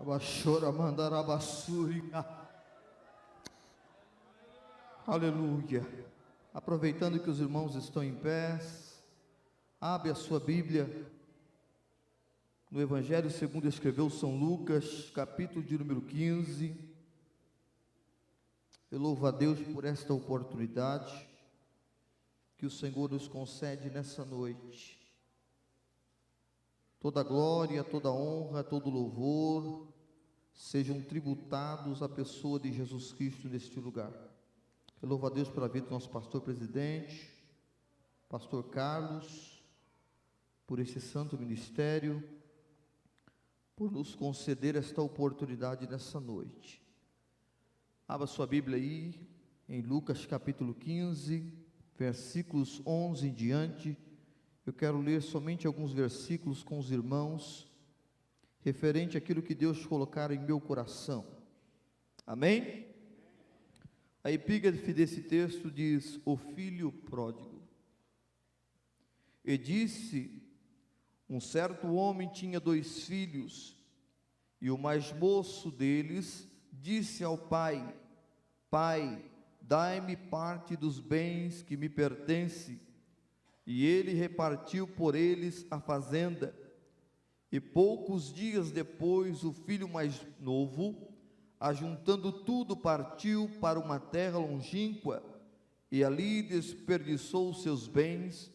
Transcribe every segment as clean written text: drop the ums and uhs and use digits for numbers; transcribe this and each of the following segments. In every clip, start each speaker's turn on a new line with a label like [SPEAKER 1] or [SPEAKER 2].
[SPEAKER 1] Abachora mandarabassúria. Aleluia. Aproveitando que os irmãos estão em pé, abre a sua Bíblia no Evangelho segundo escreveu São Lucas, capítulo de número 15. Eu louvo a Deus por esta oportunidade que o Senhor nos concede nessa noite. Toda glória, toda honra, todo louvor sejam tributados à pessoa de Jesus Cristo neste lugar. Eu louvo a Deus pela vida do nosso pastor presidente, pastor Carlos, por este santo ministério, por nos conceder esta oportunidade nessa noite. Abra sua Bíblia aí, em Lucas capítulo 15, versículos 11 em diante. Eu quero ler somente alguns versículos com os irmãos, referente àquilo que Deus colocar em meu coração. Amém? A epígrafe desse texto diz: o filho pródigo. E disse: um certo homem tinha 2 filhos, e o mais moço deles disse ao pai: Pai, dai-me parte dos bens que me pertence. E ele repartiu por eles a fazenda. E poucos dias depois, o filho mais novo, ajuntando tudo, partiu para uma terra longínqua, e ali desperdiçou os seus bens,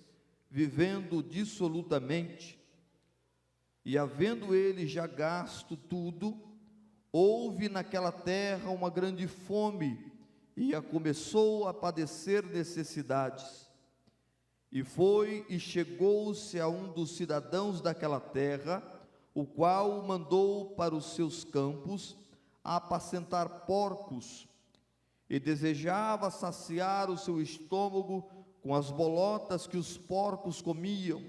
[SPEAKER 1] vivendo dissolutamente. E havendo ele já gasto tudo, houve naquela terra uma grande fome, e começou a padecer necessidades. E foi e chegou-se a um dos cidadãos daquela terra, o qual o mandou para os seus campos a apacentar porcos, e desejava saciar o seu estômago com as bolotas que os porcos comiam,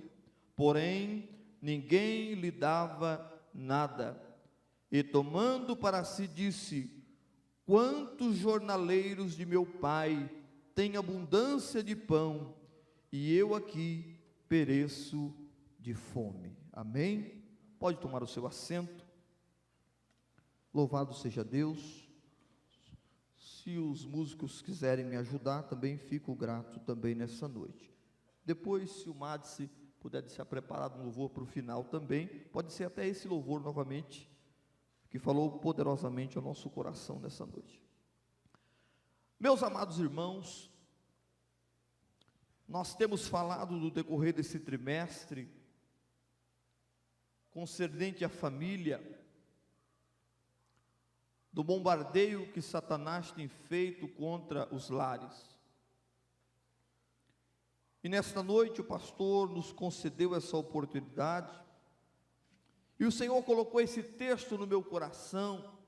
[SPEAKER 1] porém ninguém lhe dava nada. E tomando para si disse: quantos jornaleiros de meu pai têm abundância de pão, e eu aqui pereço de fome. Amém? Pode tomar o seu assento. Louvado seja Deus. Se os músicos quiserem me ajudar, também fico grato também nessa noite. Depois, se o Madse puder deixar preparado um louvor para o final também, pode ser até esse louvor novamente, que falou poderosamente ao nosso coração nessa noite. Meus amados irmãos, nós temos falado no decorrer desse trimestre, concernente à família, do bombardeio que Satanás tem feito contra os lares. E nesta noite o pastor nos concedeu essa oportunidade, e o Senhor colocou esse texto no meu coração.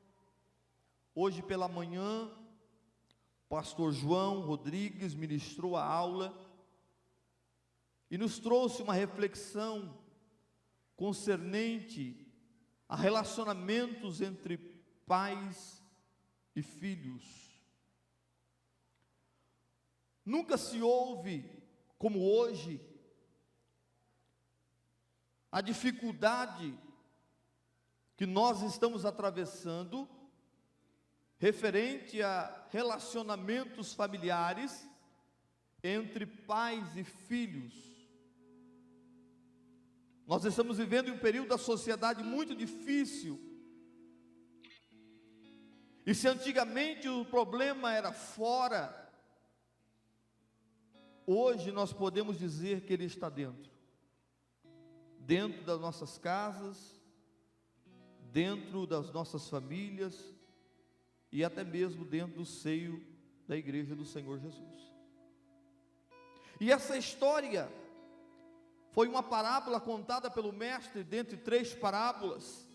[SPEAKER 1] Hoje pela manhã, o pastor João Rodrigues ministrou a aula, e nos trouxe uma reflexão concernente a relacionamentos entre pais e filhos. Nunca se ouve, como hoje, a dificuldade que nós estamos atravessando, referente a relacionamentos familiares entre pais e filhos. Nós estamos vivendo um período da sociedade muito difícil. E se antigamente o problema era fora, hoje nós podemos dizer que ele está dentro. Dentro das nossas casas, dentro das nossas famílias, e até mesmo dentro do seio da igreja do Senhor Jesus. E essa história foi uma parábola contada pelo mestre dentre 3 parábolas.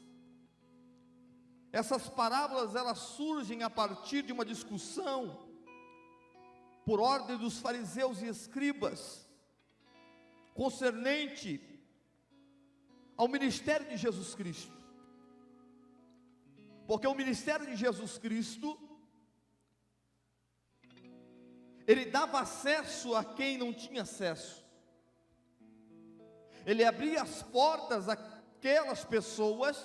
[SPEAKER 1] Essas parábolas, elas surgem a partir de uma discussão por ordem dos fariseus e escribas, concernente ao ministério de Jesus Cristo. Porque o ministério de Jesus Cristo, ele dava acesso a quem não tinha acesso. Ele abria as portas àquelas pessoas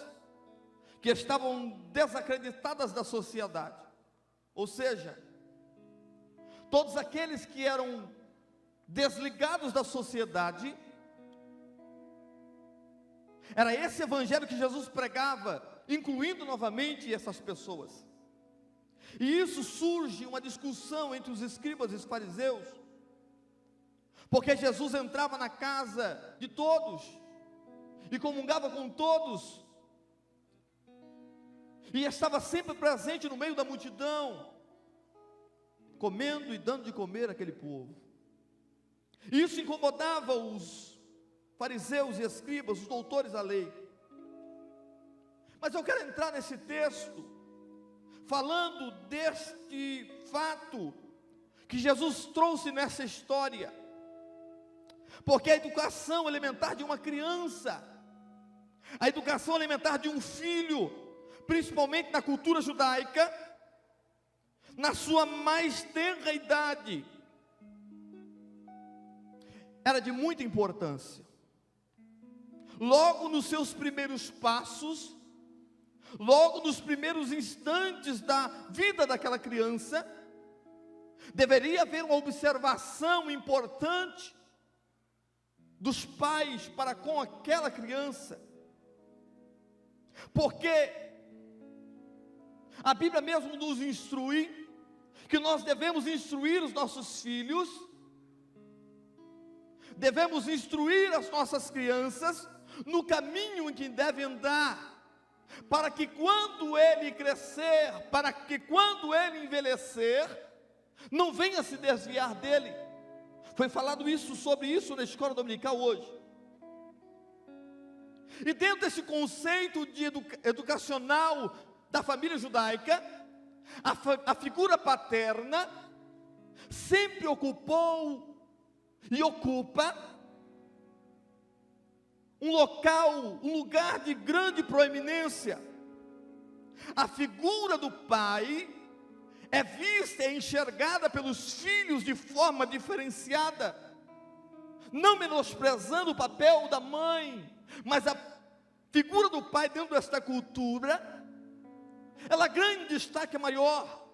[SPEAKER 1] que estavam desacreditadas da sociedade, ou seja, todos aqueles que eram desligados da sociedade. Era esse evangelho que Jesus pregava, incluindo novamente essas pessoas. E isso surge uma discussão entre os escribas e os fariseus, porque Jesus entrava na casa de todos e comungava com todos, e estava sempre presente no meio da multidão, comendo e dando de comer àquele povo. E isso incomodava os fariseus e escribas, os doutores da lei. Mas eu quero entrar nesse texto, falando deste fato que Jesus trouxe nessa história, porque a educação elementar de uma criança, a educação elementar de um filho, principalmente na cultura judaica, na sua mais tenra idade, era de muita importância. Logo nos seus primeiros passos, logo nos primeiros instantes da vida daquela criança, deveria haver uma observação importante dos pais para com aquela criança, porque a Bíblia mesmo nos instrui que nós devemos instruir os nossos filhos, devemos instruir as nossas crianças no caminho em que devem andar, para que quando ele crescer, para que quando ele envelhecer, não venha se desviar dele. Foi falado sobre isso na escola dominical hoje. E dentro desse conceito de educacional da família judaica, a figura paterna sempre ocupou e ocupa um lugar de grande proeminência. A figura do pai é vista e enxergada pelos filhos de forma diferenciada, não menosprezando o papel da mãe, mas a figura do pai dentro desta cultura, ela ganha um destaque maior.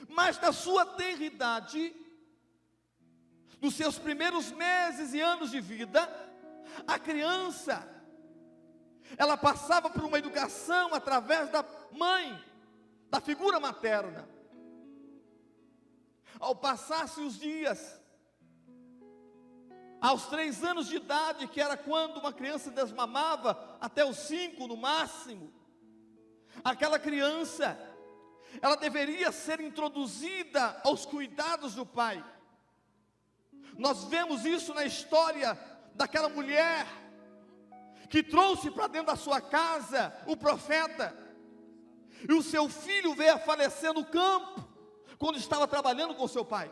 [SPEAKER 1] Mas na sua tenra idade, nos seus primeiros meses e anos de vida, a criança, ela passava por uma educação através da mãe, da figura materna. Ao passar-se os dias, aos 3 anos de idade, que era quando uma criança desmamava, até os 5 no máximo, aquela criança, ela deveria ser introduzida aos cuidados do pai. Nós vemos isso na história daquela mulher que trouxe para dentro da sua casa o profeta, e o seu filho veio a falecer no campo, quando estava trabalhando com seu pai.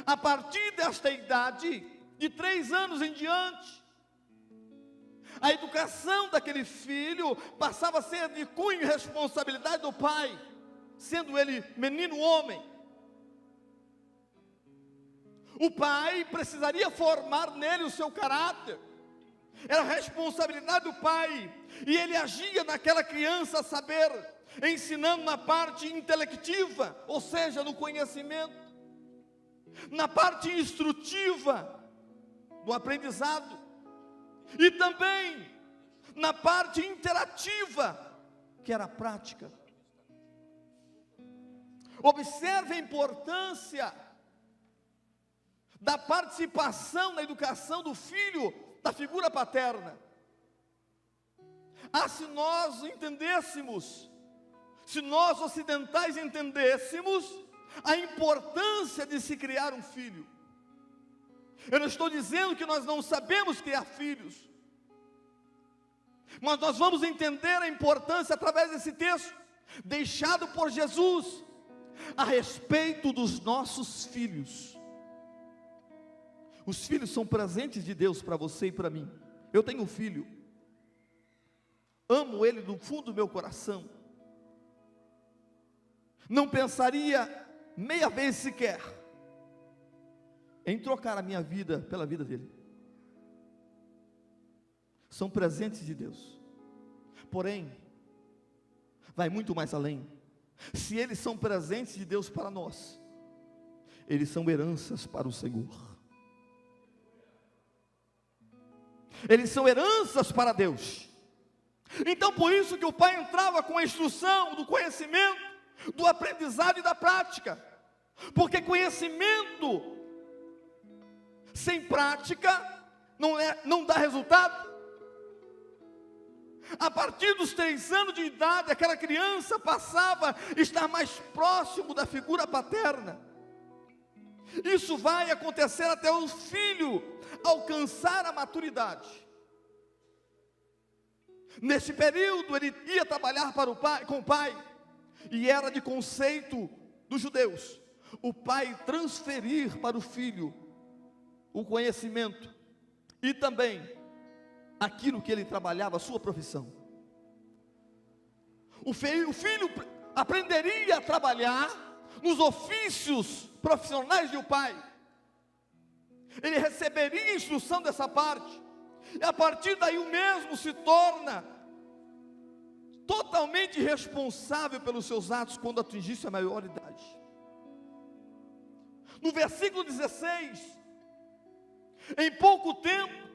[SPEAKER 1] A partir desta idade, de 3 anos em diante, a educação daquele filho passava a ser de cunho e responsabilidade do pai, sendo ele menino homem. O pai precisaria formar nele o seu caráter, era responsabilidade do pai, e ele agia naquela criança, a saber, ensinando na parte intelectiva, ou seja, no conhecimento, na parte instrutiva, do aprendizado, e também na parte interativa, que era a prática. Observe a importância da participação na educação do filho, da figura paterna. Se nós entendêssemos, se nós ocidentais entendêssemos a importância de se criar um filho. Eu não estou dizendo que nós não sabemos criar filhos, mas nós vamos entender a importância através desse texto, deixado por Jesus, a respeito dos nossos filhos. Os filhos são presentes de Deus para você e para mim. Eu tenho um filho, amo ele do fundo do meu coração, não pensaria meia vez sequer em trocar a minha vida pela vida dele. são presentes de Deus. Porém, vai muito mais além. Se eles são presentes de Deus para nós, eles são heranças para o Senhor. Eles são heranças para Deus. Então por isso que o pai entrava com a instrução do conhecimento, do aprendizado e da prática. Porque conhecimento sem prática não dá resultado. A partir dos 3 anos de idade, aquela criança passava a estar mais próximo da figura paterna. Isso vai acontecer até o filho alcançar a maturidade. Nesse período ele ia trabalhar com o pai, e era de conceito dos judeus o pai transferir para o filho o conhecimento e também aquilo que ele trabalhava, a sua profissão. O filho aprenderia a trabalhar nos ofícios profissionais do pai. Ele receberia instrução dessa parte, e a partir daí o mesmo se torna totalmente responsável pelos seus atos quando atingisse a maioridade. No versículo 16, em pouco tempo,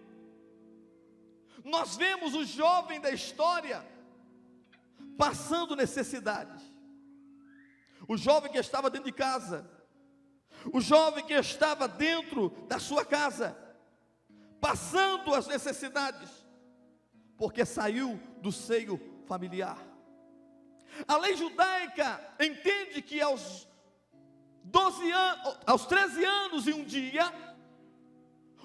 [SPEAKER 1] nós vemos o jovem da história passando necessidades. O jovem que estava dentro de casa, o jovem que estava dentro da sua casa, passando as necessidades, porque saiu do seio familiar. A lei judaica entende que aos 13 anos e um dia,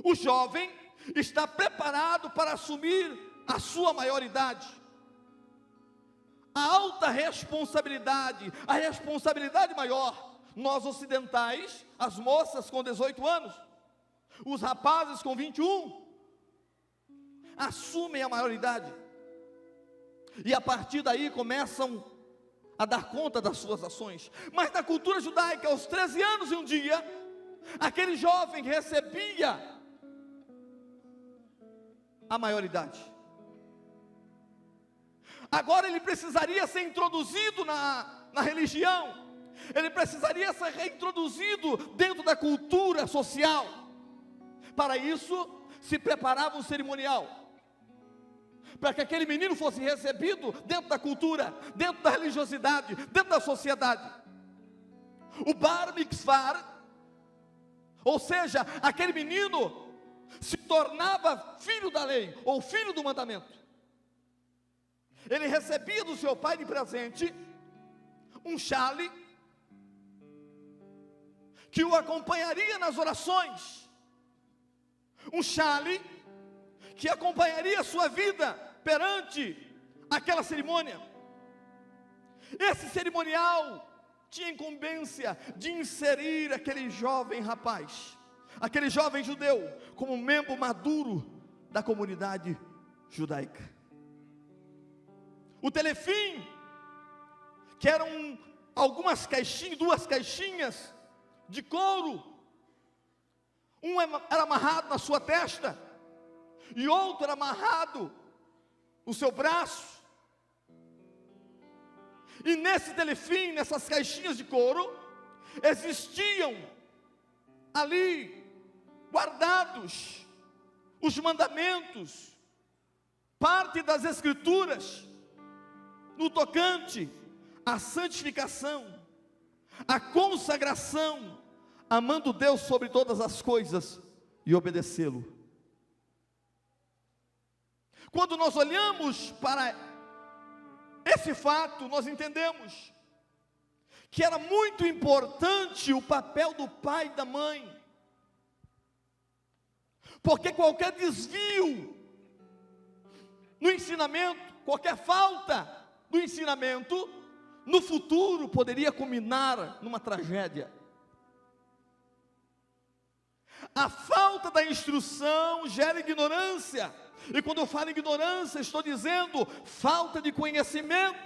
[SPEAKER 1] o jovem está preparado para assumir a sua maioridade. A alta responsabilidade, a responsabilidade maior. Nós ocidentais, as moças com 18 anos, os rapazes com 21, assumem a maioridade, e a partir daí começam a dar conta das suas ações. Mas na cultura judaica, aos 13 anos e um dia, aquele jovem recebia a maioridade. Agora ele precisaria ser introduzido na religião, ele precisaria ser reintroduzido dentro da cultura social. Para isso, se preparava um cerimonial, para que aquele menino fosse recebido dentro da cultura, dentro da religiosidade, dentro da sociedade. O bar mitzvah, ou seja, aquele menino se tornava filho da lei, ou filho do mandamento. Ele recebia do seu pai de presente um chale, que o acompanharia nas orações, um chale que acompanharia a sua vida perante aquela cerimônia. Esse cerimonial tinha incumbência de inserir aquele jovem rapaz, aquele jovem judeu, como membro maduro da comunidade judaica. O telefim, que eram algumas caixinhas, 2 caixinhas de couro, um era amarrado na sua testa, e outro era amarrado no seu braço. E nesse telefim, nessas caixinhas de couro, existiam ali guardados os mandamentos, parte das escrituras, no tocante à santificação, à consagração, amando Deus sobre todas as coisas e obedecê-lo. Quando nós olhamos para esse fato, nós entendemos que era muito importante o papel do pai e da mãe, porque qualquer desvio no ensinamento, qualquer falta do ensinamento, no futuro poderia culminar numa tragédia. A falta da instrução gera ignorância, e quando eu falo ignorância, estou dizendo falta de conhecimento.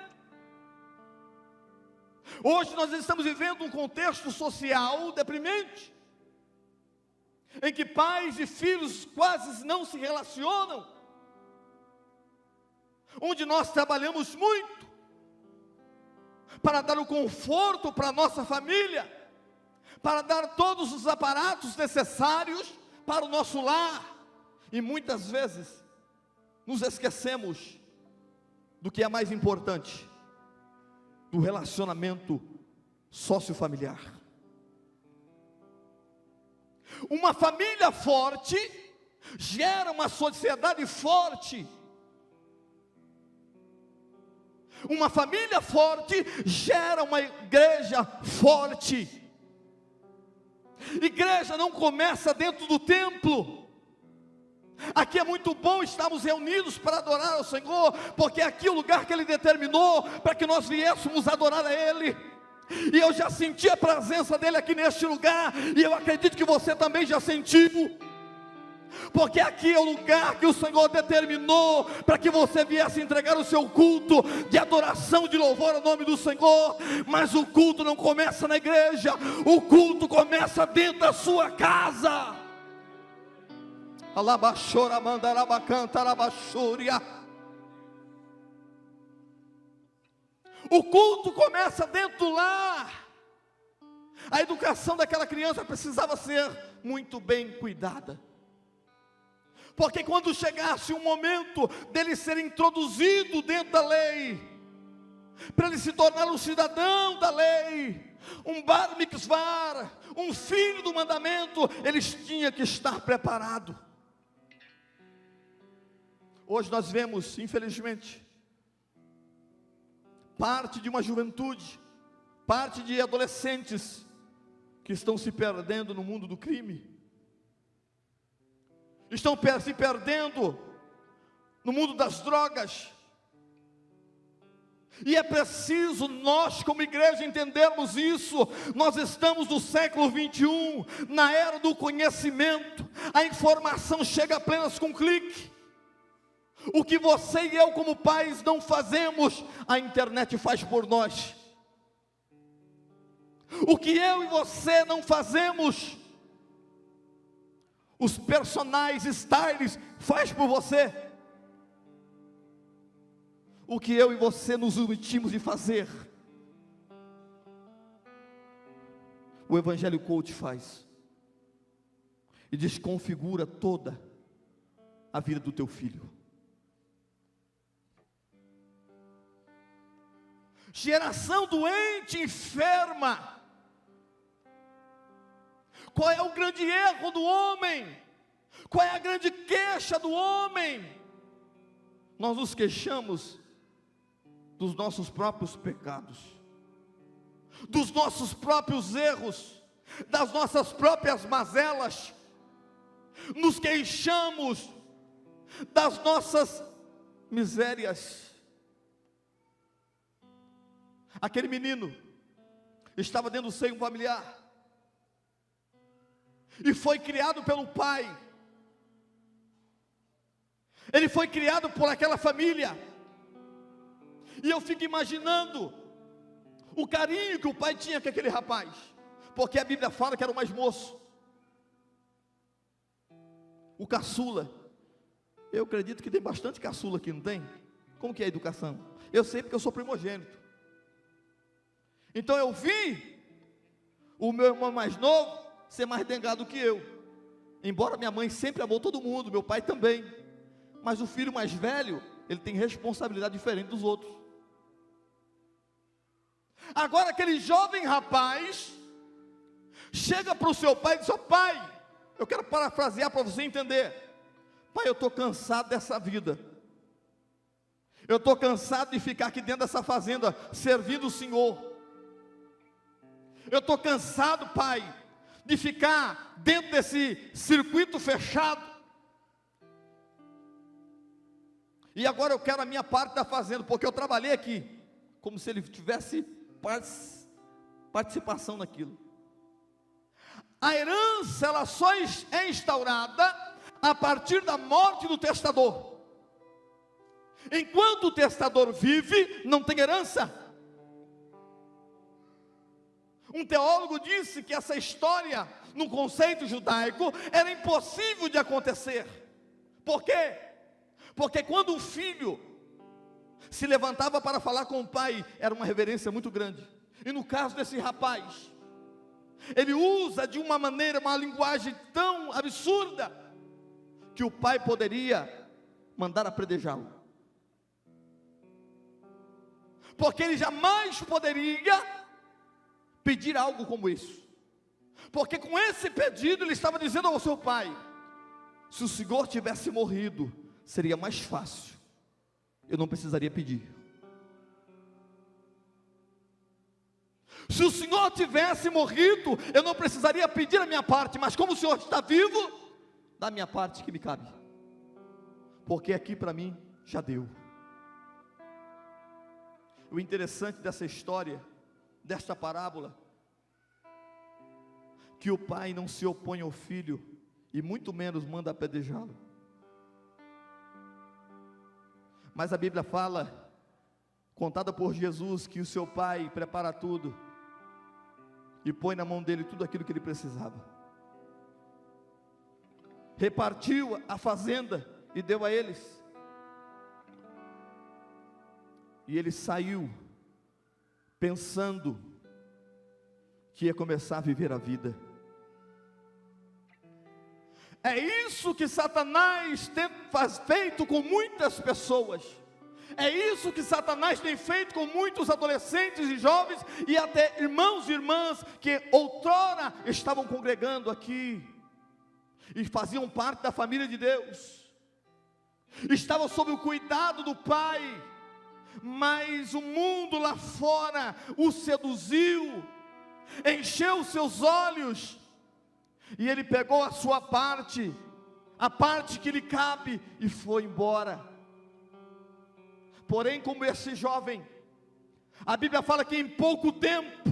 [SPEAKER 1] Hoje nós estamos vivendo um contexto social deprimente, em que pais e filhos quase não se relacionam, onde nós trabalhamos muito para dar o conforto para a nossa família, para dar todos os aparatos necessários para o nosso lar, e muitas vezes nos esquecemos do que é mais importante, do relacionamento sociofamiliar. Uma família forte gera uma sociedade forte. Uma família forte gera uma igreja forte. Igreja não começa dentro do templo. Aqui é muito bom estarmos reunidos para adorar ao Senhor, porque aqui é o lugar que Ele determinou para que nós viéssemos adorar a Ele. E eu já senti a presença dEle aqui neste lugar, e eu acredito que você também já sentiu, porque aqui é o lugar que o Senhor determinou para que você viesse entregar o seu culto de adoração, de louvor ao nome do Senhor. Mas o culto não começa na igreja, o culto começa dentro da sua casa. Alabachora mandarabacanta alabaxúria. O culto começa dentro do lar. A educação daquela criança precisava ser muito bem cuidada, porque quando chegasse o momento dele ser introduzido dentro da lei, para ele se tornar um cidadão da lei, um bar mitzvah, um filho do mandamento, eles tinham que estar preparados. Hoje nós vemos, infelizmente, parte de uma juventude, parte de adolescentes que estão se perdendo no mundo do crime, estão se perdendo no mundo das drogas. E é preciso nós como igreja entendermos isso. Nós estamos no século 21, na era do conhecimento. A informação chega apenas com um clique. O que você e eu como pais não fazemos, a internet faz por nós. O que eu e você não fazemos, os personagens, styles, faz por você. O que eu e você nos omitimos de fazer, o Evangelho Coach faz, e desconfigura toda a vida do teu filho. Geração doente, enferma. Qual é o grande erro do homem? Qual é a grande queixa do homem? Nós nos queixamos dos nossos próprios pecados, dos nossos próprios erros, das nossas próprias mazelas. Nos queixamos das nossas misérias. Aquele menino estava dentro do seio familiar e foi criado pelo pai. Ele foi criado por aquela família. E eu fico imaginando o carinho que o pai tinha com aquele rapaz, porque a Bíblia fala que era o mais moço, o caçula. Eu acredito que tem bastante caçula aqui, não tem? Como que é a educação? Eu sei porque eu sou primogênito. Então eu vi o meu irmão mais novo ser mais dengado que eu, embora minha mãe sempre amou todo mundo, meu pai também, mas o filho mais velho, ele tem responsabilidade diferente dos outros. Agora aquele jovem rapaz chega para o seu pai e diz: ó pai, eu quero parafrasear para você entender. Pai, eu estou cansado dessa vida, eu estou cansado de ficar aqui dentro dessa fazenda servindo o Senhor. Eu estou cansado, pai, de ficar dentro desse circuito fechado. E agora eu quero a minha parte da fazenda, porque eu trabalhei aqui, como se ele tivesse participação naquilo. A herança, ela só é instaurada a partir da morte do testador. Enquanto o testador vive, não tem herança. Um teólogo disse que essa história, no conceito judaico, era impossível de acontecer. Por quê? Porque quando um filho se levantava para falar com o pai, era uma reverência muito grande. E no caso desse rapaz, ele usa de uma maneira, uma linguagem tão absurda, que o pai poderia mandar apredejá-lo, porque ele jamais poderia pedir algo como isso, porque com esse pedido ele estava dizendo ao seu pai: se o Senhor tivesse morrido, seria mais fácil, eu não precisaria pedir. Se o Senhor tivesse morrido, eu não precisaria pedir a minha parte, mas como o Senhor está vivo, dá a minha parte que me cabe, porque aqui para mim já deu. O interessante dessa história, desta parábola, que o pai não se opõe ao filho, e muito menos manda apedrejá-lo. Mas a Bíblia fala, contada por Jesus, que o seu pai prepara tudo, e põe na mão dele tudo aquilo que ele precisava. Repartiu a fazenda e deu a eles. E ele saiu pensando que ia começar a viver a vida. É isso que Satanás tem feito com muitas pessoas. É isso que Satanás tem feito com muitos adolescentes e jovens, e até irmãos e irmãs que outrora estavam congregando aqui e faziam parte da família de Deus, estavam sob o cuidado do Pai, mas o mundo lá fora o seduziu, encheu seus olhos, e ele pegou a sua parte, a parte que lhe cabe, e foi embora. Porém, como esse jovem, a Bíblia fala que em pouco tempo,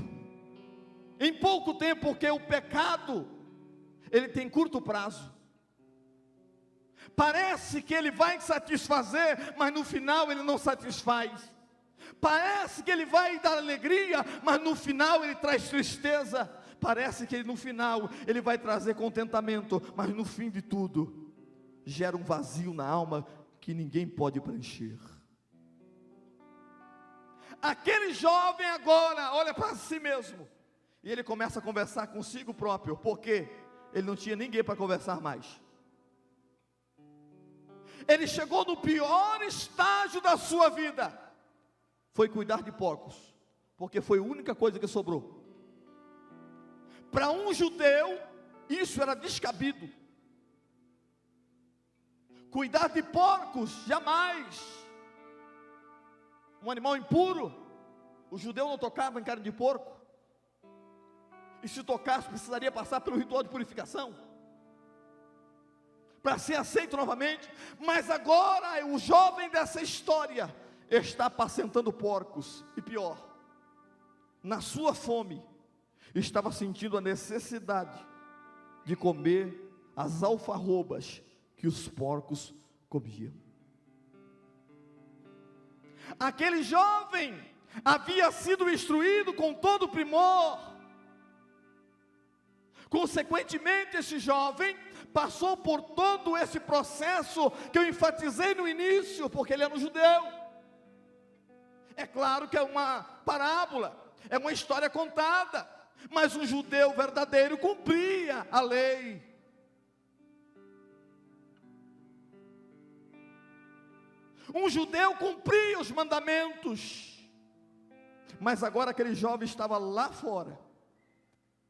[SPEAKER 1] porque o pecado, ele tem curto prazo. Parece que ele vai satisfazer, mas no final ele não satisfaz. Parece que ele vai dar alegria, mas no final ele traz tristeza. Parece que no final ele vai trazer contentamento, mas no fim de tudo, gera um vazio na alma que ninguém pode preencher. Aquele jovem agora olha para si mesmo, e ele começa a conversar consigo próprio, porque ele não tinha ninguém para conversar mais. Ele chegou no pior estágio da sua vida, foi cuidar de porcos, porque foi a única coisa que sobrou. Para um judeu, isso era descabido. Cuidar de porcos, jamais. Um animal impuro, o judeu não tocava em carne de porco, e se tocasse precisaria passar pelo ritual de purificação, para ser aceito novamente. Mas agora o jovem dessa história está apacentando porcos, e pior, na sua fome, estava sentindo a necessidade de comer as alfarrobas que os porcos comiam. Aquele jovem havia sido instruído com todo o primor. Consequentemente, esse jovem passou por todo esse processo que eu enfatizei no início, porque ele era um judeu. É claro que é uma parábola, é uma história contada, mas um judeu verdadeiro cumpria a lei. Um judeu cumpria os mandamentos, mas agora aquele jovem estava lá fora,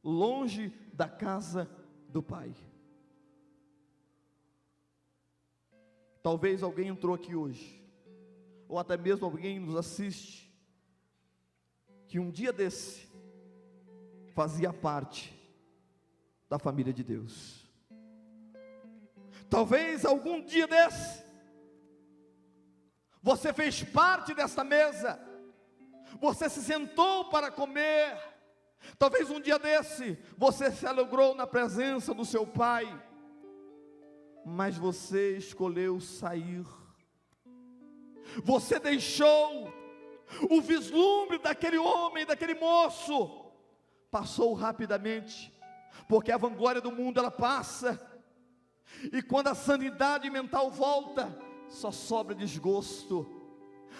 [SPEAKER 1] longe da casa do pai. Talvez alguém entrou aqui hoje, ou até mesmo alguém nos assiste, que um dia desse fazia parte da família de Deus. Talvez algum dia desse você fez parte dessa mesa, você se sentou para comer. Talvez um dia desse você se alegrou na presença do seu pai, mas você escolheu sair. Você deixou o vislumbre daquele homem, daquele moço, passou rapidamente, porque a vanglória do mundo ela passa, e quando a sanidade mental volta, só sobra desgosto.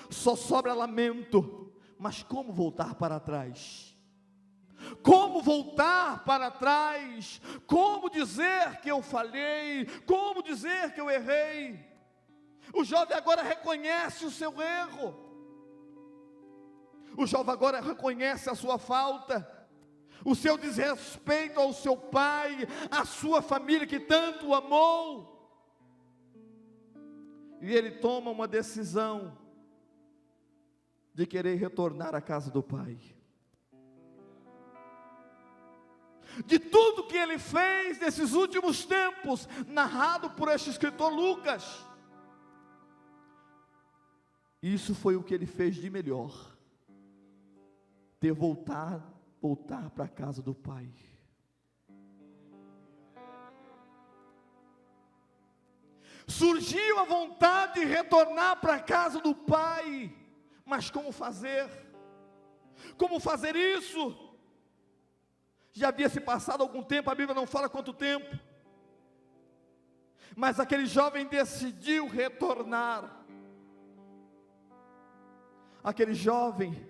[SPEAKER 2] só sobra lamento. Mas como voltar para trás? Como voltar para trás? Como dizer que eu falhei? Como dizer que eu errei? O jovem agora reconhece o seu erro. O jovem agora reconhece a sua falta, o seu desrespeito ao seu pai, à sua família que tanto o amou. E ele toma uma decisão de querer retornar à casa do pai. De tudo que ele fez nesses últimos tempos, narrado por este escritor Lucas, isso foi o que ele fez de melhor: ter voltar para a casa do pai. Surgiu a vontade de retornar para a casa do pai, mas como fazer? Como fazer isso? Já havia se passado algum tempo, a Bíblia não fala quanto tempo, mas aquele jovem decidiu retornar. Aquele jovem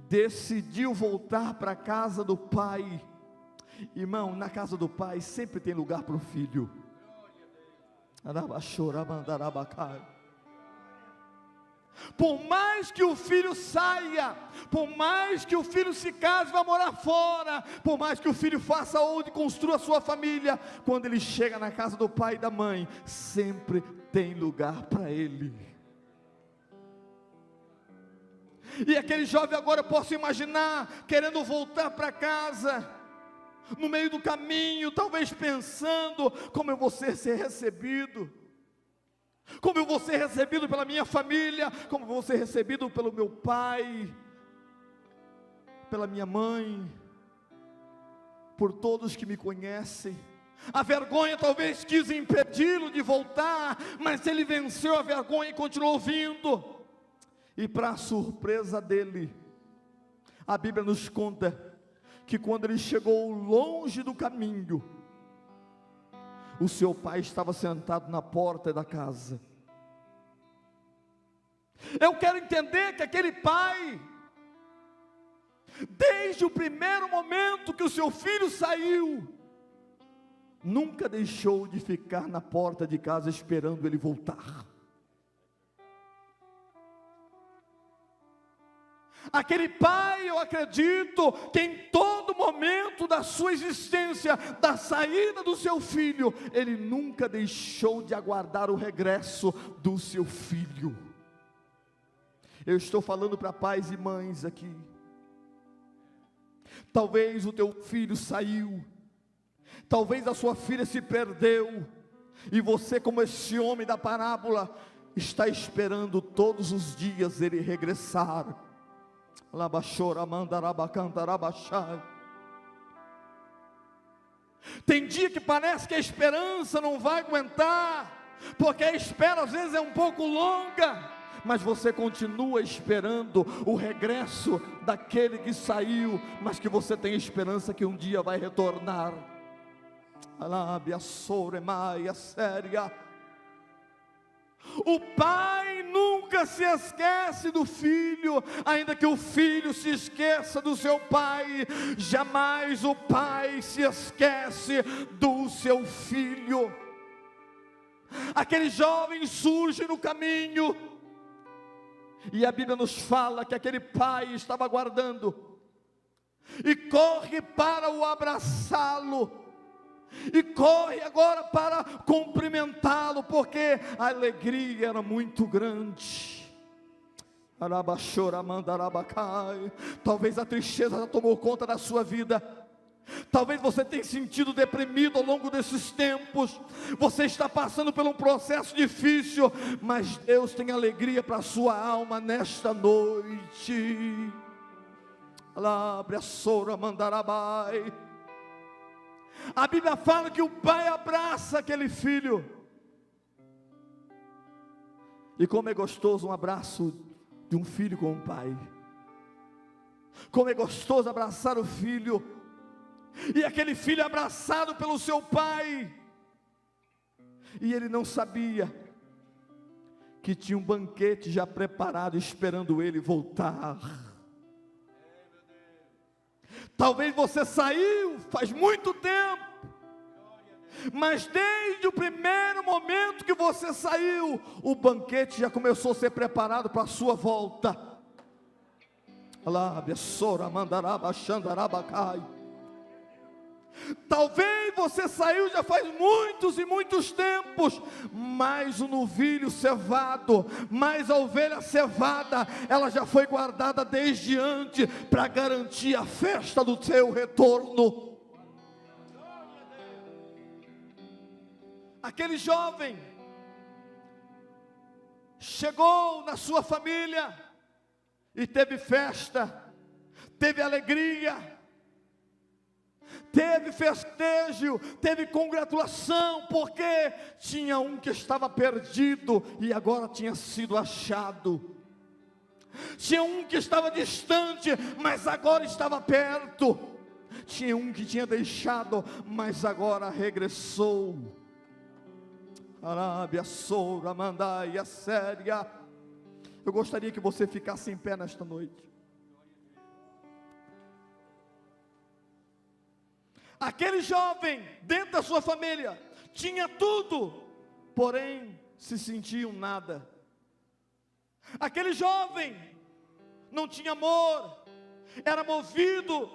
[SPEAKER 2] decidiu voltar para a casa do pai. Irmão, na casa do pai sempre tem lugar para o filho. Por mais que o filho saia, por mais que o filho se case, vá morar fora, por mais que o filho faça onde construa a sua família, quando ele chega na casa do pai e da mãe, sempre tem lugar para ele. E aquele jovem agora, eu posso imaginar, querendo voltar para casa, no meio do caminho, talvez pensando: como eu vou ser recebido? Como eu vou ser recebido pela minha família? Como eu vou ser recebido pelo meu pai, pela minha mãe, por todos que me conhecem? A vergonha talvez quis impedi-lo de voltar, mas ele venceu a vergonha e continuou vindo. E para a surpresa dele, a Bíblia nos conta que quando ele chegou longe do caminho, o seu pai estava sentado na porta da casa. Eu quero entender que aquele pai, desde o primeiro momento que o seu filho saiu, nunca deixou de ficar na porta de casa esperando ele voltar. Aquele pai, eu acredito que em todo momento da sua existência, da saída do seu filho, ele nunca deixou de aguardar o regresso do seu filho. Eu estou falando para pais e mães aqui. Talvez o teu filho saiu, talvez a sua filha se perdeu, e você, como esse homem da parábola, está esperando todos os dias ele regressar. Tem dia que parece que a esperança não vai aguentar, porque a espera às vezes é um pouco longa, mas você continua esperando o regresso daquele que saiu, mas que você tem esperança que um dia vai retornar. O pai nunca se esquece do filho, ainda que o filho se esqueça do seu pai. Jamais o pai se esquece do seu filho. Aquele jovem surge no caminho, e a Bíblia nos fala que aquele pai estava aguardando, e corre para o abraçá-lo, e corre agora para cumprimentá-lo, porque a alegria era muito grande. Talvez a tristeza já tomou conta da sua vida. Talvez você tenha sentido deprimido ao longo desses tempos. Você está passando por um processo difícil, mas Deus tem alegria para a sua alma nesta noite. A Bíblia fala que o pai abraça aquele filho. E como é gostoso um abraço de um filho com um pai. Como é gostoso abraçar o filho. E aquele filho abraçado pelo seu pai. E ele não sabia que tinha um banquete já preparado, esperando ele voltar. Talvez você saiu faz muito tempo, mas desde o primeiro momento que você saiu, o banquete já começou a ser preparado para a sua volta. Talvez você saiu já faz muitos e muitos tempos, mas o novilho cevado, mas a ovelha cevada, ela já foi guardada desde antes, para garantir a festa do seu retorno. Aquele jovem chegou na sua família e teve festa, teve alegria, teve festejo, teve congratulação, porque tinha um que estava perdido e agora tinha sido achado. Tinha um que estava distante, mas agora estava perto. Tinha um que tinha deixado, mas agora regressou. Arábia, Soura, Mandai, a Séria. Eu gostaria que você ficasse em pé nesta noite. Aquele jovem, dentro da sua família, tinha tudo, porém se sentia um nada. Aquele jovem não tinha amor, era movido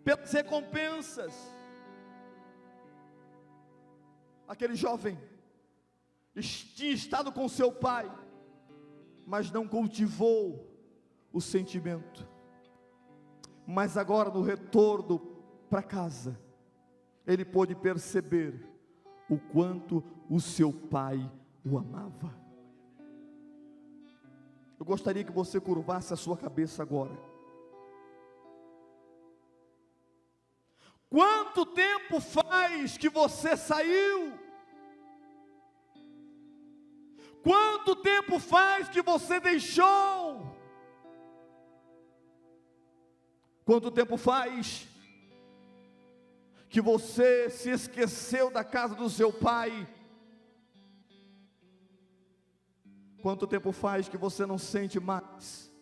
[SPEAKER 2] pelas recompensas. Aquele jovem tinha estado com seu pai, mas não cultivou o sentimento. Mas agora, no retorno para casa, ele pôde perceber o quanto o seu pai o amava. Eu gostaria que você curvasse a sua cabeça agora. Quanto tempo faz que você saiu? Quanto tempo faz que você deixou? Quanto tempo faz que você se esqueceu da casa do seu pai? Quanto tempo faz que você não sente mais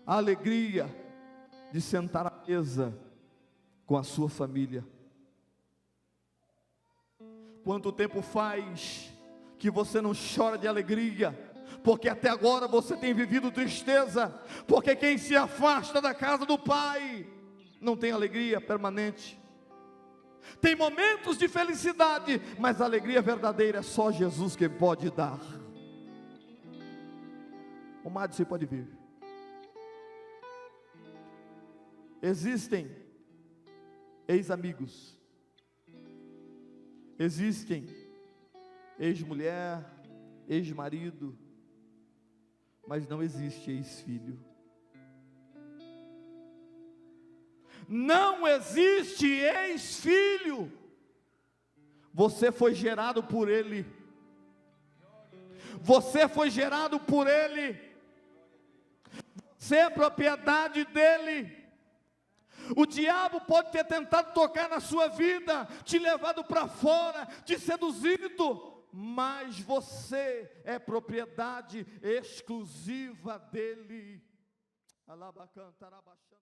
[SPEAKER 2] a alegria de sentar à mesa com a sua família? Quanto tempo faz que você não chora de alegria, porque até agora você tem vivido tristeza, porque quem se afasta da casa do pai não tem alegria permanente. Tem momentos de felicidade, mas a alegria verdadeira é só Jesus que pode dar. O Mário, você pode vir. Existem ex-amigos, existem ex-mulher, ex-marido, mas não existe ex-filho. Não existe ex-filho. Você foi gerado por ele. Você foi gerado por ele. Você é propriedade dele. O diabo pode ter tentado tocar na sua vida, te levado para fora, te seduzido, mas você é propriedade exclusiva dele. Alabacanta,